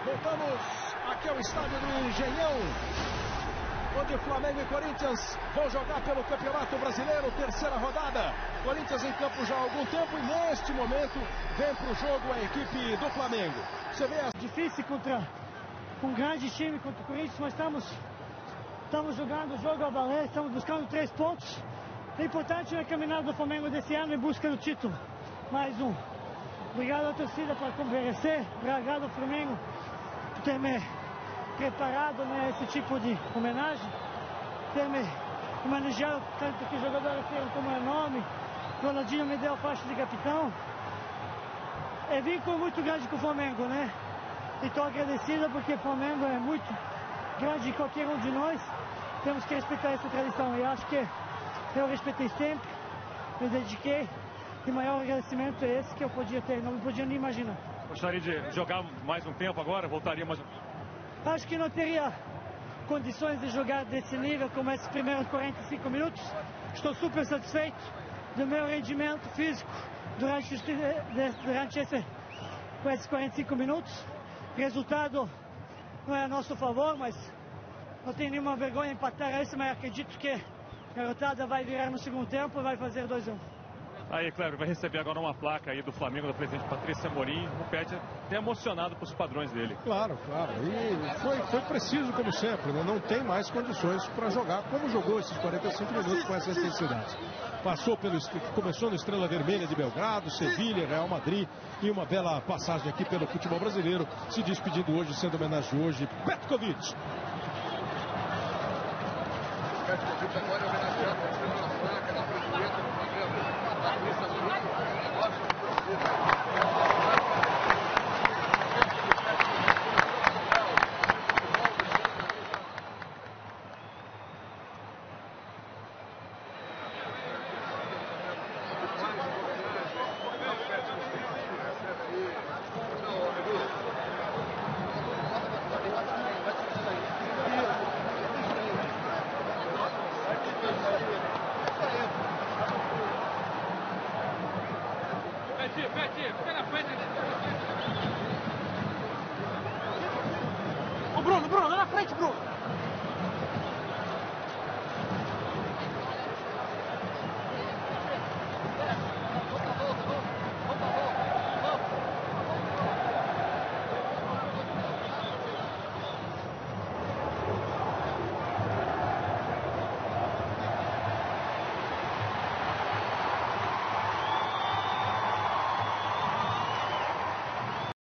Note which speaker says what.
Speaker 1: Voltamos aqui ao estádio do Engenhão, onde Flamengo e Corinthians vão jogar pelo Campeonato Brasileiro, terceira rodada. Corinthians em campo já há algum tempo e neste momento vem para o jogo a equipe do Flamengo. Você vê
Speaker 2: difícil contra um grande time contra o Corinthians, mas estamos jogando o jogo a valer, estamos buscando 3 pontos. O importante é a caminhada do Flamengo desse ano em busca do título. Mais um. Obrigado à torcida por comparecer, obrigado ao Flamengo por ter me preparado esse tipo de homenagem, ter me homenageado tanto que os jogadores têm como é nome. Ronaldinho me deu a faixa de capitão. É vínculo muito grande com o Flamengo, né? E estou agradecido porque o Flamengo é muito grande, qualquer um de nós. Temos que respeitar essa tradição e acho que eu respeitei sempre, me dediquei. E o maior agradecimento é esse que eu podia ter, não podia nem imaginar.
Speaker 3: Gostaria de jogar mais um tempo agora? Voltaria mais um tempo?
Speaker 2: Acho que não teria condições de jogar desse nível como esses primeiros 45 minutos. Estou super satisfeito do meu rendimento físico durante esses 45 minutos. O resultado não é a nosso favor, mas não tenho nenhuma vergonha em empatar isso, mas acredito que a garotada vai virar no segundo tempo e vai fazer 2-1.
Speaker 3: Aí, Cleber, vai receber agora uma placa aí do Flamengo, da presidente Patrícia Amorim. O Pet até emocionado para os padrões dele.
Speaker 1: Claro. E foi preciso, como sempre, né? Não tem mais condições para jogar como jogou esses 45 minutos com essa intensidade. Começou no Estrela Vermelha de Belgrado, Sevilha, Real Madrid e uma bela passagem aqui pelo futebol brasileiro, se despedindo hoje, sendo homenagem hoje, Petkovic.
Speaker 4: Petkovic agora é homenageado recebendo uma placa da presidenta do Flamengo. Patrícia Amorim, mostra a torcida.
Speaker 3: Fica na frente.
Speaker 2: Ô Bruno, lá na frente, Bruno.